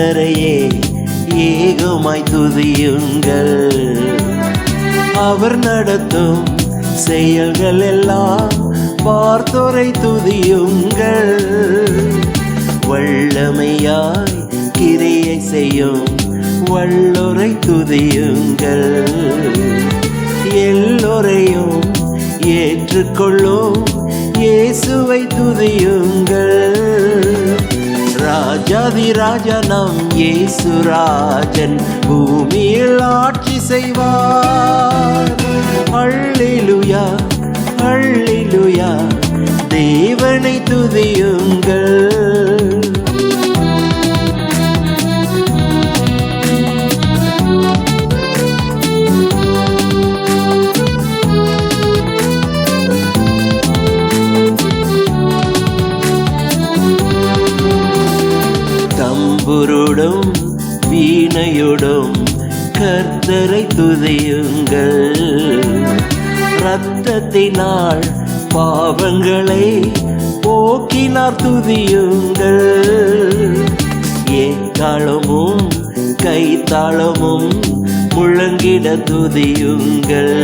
கர்த்தரையே ஏகமாய் துதியுங்கள். அவர் நடத்தும் செயல்கள் எல்லாம் பார்த்தோரை துதியுங்கள். வல்லமையாய் கிரியை செய்யும் வல்லோரை துதியுங்கள். எல்லோரையும் ஏற்றுக்கொள்ளும் இயேசுவை துதியுங்கள். ராஜாதி ராஜா நம் இயேசு ராஜன் பூமியில் ஆட்சி செய்வார். அல்லேலூயா அல்லேலூயா தேவனை துதியுங்கள். தம்புருடும் வீணையுடும் கர்த்தரை துதியுங்கள். இரத்தத்தினால் பாவங்களை போக்கினார் துதியுங்கள். எக்காலமும் கைத்தாளமும் முழங்கிட துதியுங்கள்.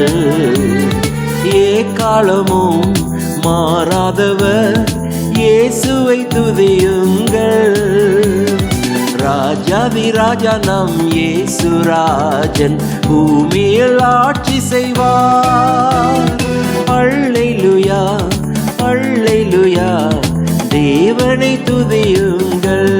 ஏக்காலமும் மாறாதவர் இயேசுவை துதியுங்கள். ராஜாதி ராஜா நம் இயேசு ராஜன் பூமியில் ஆட்சி செய்வார். அல்லேலூயா அல்லேலூயா தேவனை துதியுங்கள்.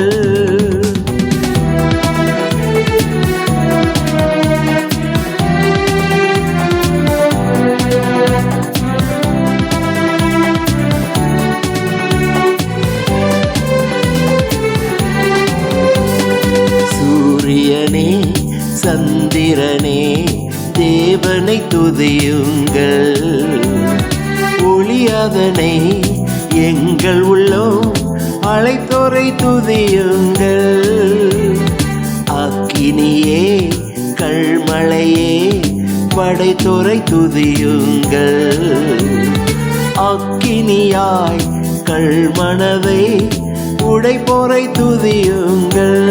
சூரியனே சந்திரனே தேவனை துதியுங்கள். ஒளியாதனை எங்கள் உள்ளம் அழைத்தோரை துதியுங்கள். அக்கினியே கல்மழையே படைத்தோரை துதியுங்கள். அக்கினியாய் கல்மனதை உடைப்போரை துதியுங்கள்.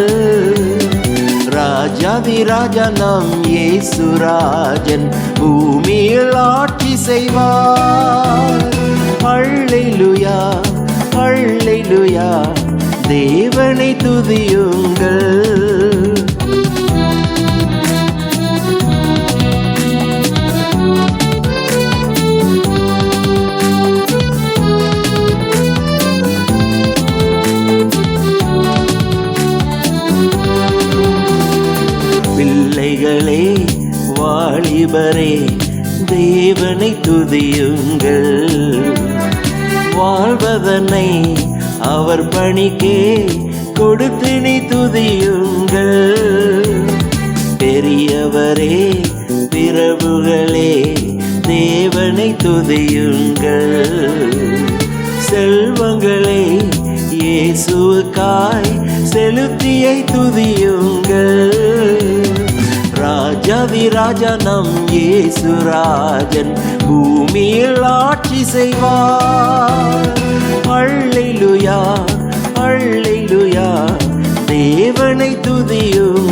ராஜாதி ராஜா நம் இயேசு ராஜன் பூமியில் ஆட்சி செய்வார். அல்லேலூயா அல்லேலூயா தேவனை துதியுங்கள். பிள்ளைகளே வாலிபரே தேவனை துதியுங்கள். வாழ்வதனை அவர் பணிக்கே கொடுத்து நீ துதியுங்கள். பெரியவரே பிரபுகளே தேவனை துதியுங்கள். செல்வங்களே இயேசுவுக்காய் செலுத்தியை துதியுங்கள். ராஜாதி ராஜா நம் இயேசு ராஜன் பூமியில் ஆட்சி செய்வார். அல்லேலூயா அல்லேலூயா தேவனை துதியுங்கள்.